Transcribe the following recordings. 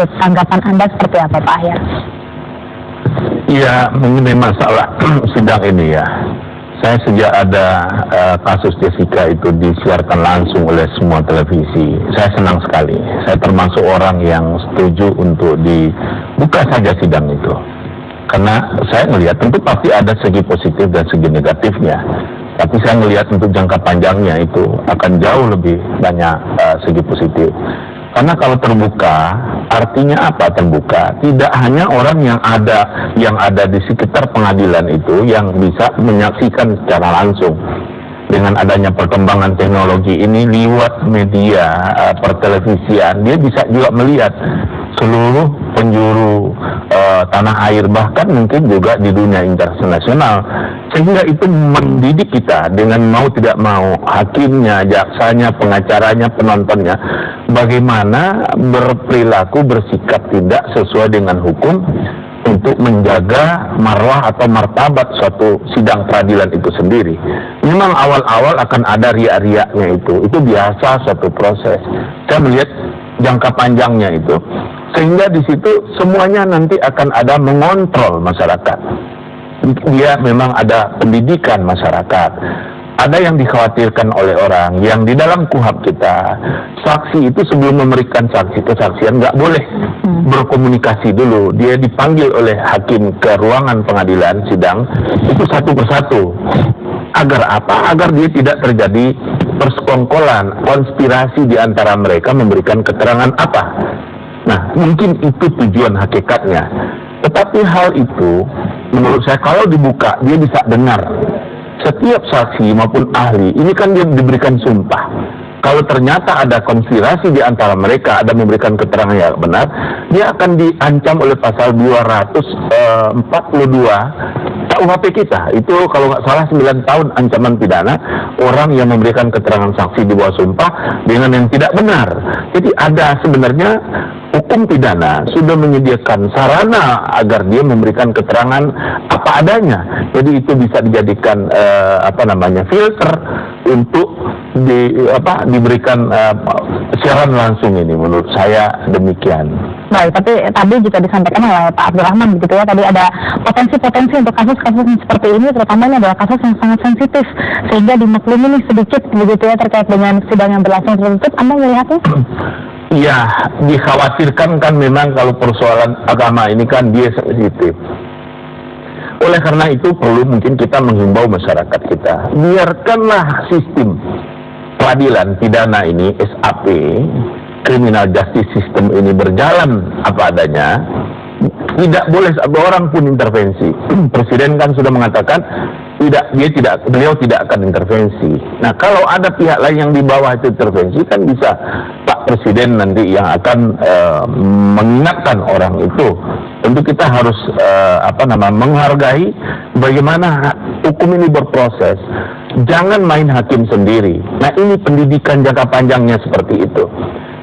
itu. Tanggapan Anda seperti apa, Pak Ahyar? Ya, mengenai masalah sidang ini ya, saya sejak ada kasus Jessica itu disiarkan langsung oleh semua televisi, saya senang sekali. Saya termasuk orang yang setuju untuk dibuka saja sidang itu. Karena saya melihat tentu pasti ada segi positif dan segi negatifnya. Tapi saya melihat untuk jangka panjangnya itu akan jauh lebih banyak segi positif. Karena kalau terbuka, artinya apa terbuka? Tidak hanya orang yang ada di sekitar pengadilan itu yang bisa menyaksikan secara langsung. Dengan adanya perkembangan teknologi ini lewat media pertelevisian, dia bisa juga melihat seluruh penjuru tanah air, bahkan mungkin juga di dunia internasional, sehingga itu mendidik kita dengan mau tidak mau, hakimnya, jaksanya, pengacaranya, penontonnya, bagaimana berperilaku, bersikap tidak sesuai dengan hukum untuk menjaga marwah atau martabat suatu sidang peradilan itu sendiri. Memang awal-awal akan ada riak-riaknya itu biasa suatu proses. Saya melihat jangka panjangnya itu, sehingga di situ semuanya nanti akan ada mengontrol masyarakat. Dia memang ada pendidikan masyarakat. Ada yang dikhawatirkan oleh orang yang di dalam KUHAP kita, saksi itu sebelum memberikan kesaksian nggak boleh berkomunikasi dulu. Dia dipanggil oleh hakim ke ruangan pengadilan sidang itu satu persatu. Agar apa? Agar dia tidak terjadi persekongkolan, konspirasi di antara mereka memberikan keterangan apa. Nah, mungkin itu tujuan hakikatnya. Tetapi hal itu menurut saya kalau dibuka dia bisa dengar. Setiap saksi maupun ahli, ini kan dia diberikan sumpah. Kalau ternyata ada konspirasi di antara mereka, ada memberikan keterangan yang benar, dia akan diancam oleh pasal 242 KUHP kita. Itu kalau nggak salah 9 tahun ancaman pidana orang yang memberikan keterangan saksi di bawah sumpah dengan yang tidak benar. Jadi ada sebenarnya hukum pidana sudah menyediakan sarana agar dia memberikan keterangan apa adanya. Jadi itu bisa dijadikan filter untuk diberikan siaran langsung ini. Menurut saya demikian. Baik, tapi tadi juga disampaikan oleh Pak Abdurrahman begitu ya, tadi ada potensi-potensi untuk kasus-kasus seperti ini, terutama ini adalah kasus yang sangat sensitif, sehingga dimaklumi nih sedikit begitu ya terkait dengan sidang yang berlangsung tertutup. Anda melihatnya? Ya, dikhawatirkan kan memang kalau persoalan agama ini kan dia sensitif. Oleh karena itu perlu mungkin kita menghimbau masyarakat kita, biarkanlah sistem peradilan pidana ini, SAP, criminal justice system ini berjalan apa adanya. Tidak boleh satu orang pun intervensi. Presiden kan sudah mengatakan beliau tidak akan intervensi. Nah, kalau ada pihak lain yang di bawah itu intervensi, kan bisa Pak Presiden nanti yang akan mengingatkan orang itu. Tentu kita harus menghargai bagaimana hukum ini berproses. Jangan main hakim sendiri. Nah, ini pendidikan jangka panjangnya seperti itu.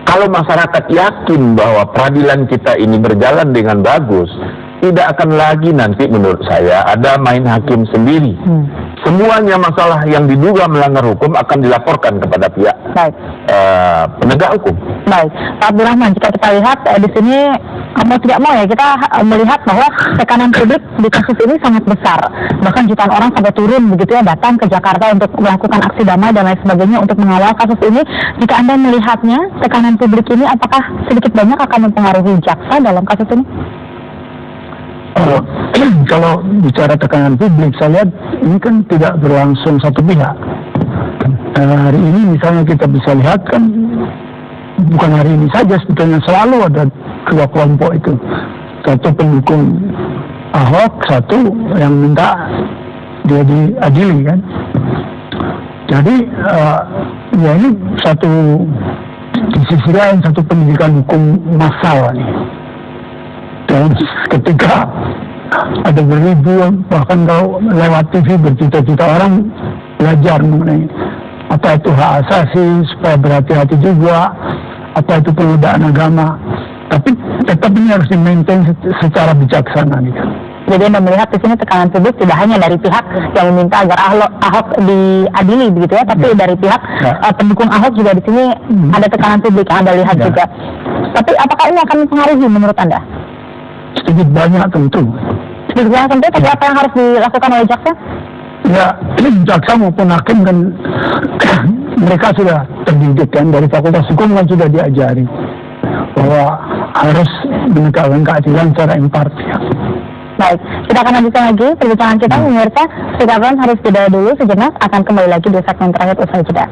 Kalau masyarakat yakin bahwa peradilan kita ini berjalan dengan bagus, tidak akan lagi nanti menurut saya ada main hakim sendiri. Semuanya masalah yang diduga melanggar hukum akan dilaporkan kepada pihak penegak hukum. Baik, Pak Abdurrahman, jika kita lihat di sini mau tidak mau ya kita melihat bahwa tekanan publik di kasus ini sangat besar. Bahkan jutaan orang sampai turun begitu ya datang ke Jakarta untuk melakukan aksi damai dan lain sebagainya untuk mengawal kasus ini. Jika Anda melihatnya tekanan publik ini apakah sedikit banyak akan mempengaruhi jaksa dalam kasus ini? Kalau bicara tekanan publik, saya lihat ini kan tidak berlangsung satu pihak. Hari ini misalnya kita bisa lihat kan, bukan hari ini saja sebetulnya selalu ada dua kelompok itu. Satu pendukung Ahok, satu yang minta dia diadili kan. Jadi ya ini satu, di sisi lain satu pendidikan hukum massal nih. Dan ketika ada beribu, bahkan kalau lewat TV berjuta-juta orang belajar mengenai apa itu hak asasi, supaya berhati-hati juga, apa itu penodaan agama. Tapi tetap ini harus di-maintain secara bijaksana nih. Jadi Anda melihat di sini tekanan publik tidak hanya dari pihak yang meminta agar Ahok diadili begitu ya, tapi dari pihak pendukung Ahok juga di sini ada tekanan publik yang Anda lihat juga. Tapi apakah ini akan mempengaruhi menurut Anda? Sedikit banyak tentu. Sedikit banyak tentu, tapi apa yang harus dilakukan oleh jaksa? Ya, jaksa maupun hakim kan mereka sudah terdidik kan, dari Fakultas Hukum kan sudah diajari bahwa harus menegakkan keadilan secara imparsial. Baik, kita akan lanjutkan lagi perbincangan kita, pemirsa. Sekarang harus jeda dulu sejenak, akan kembali lagi di segmen terakhir usai jeda.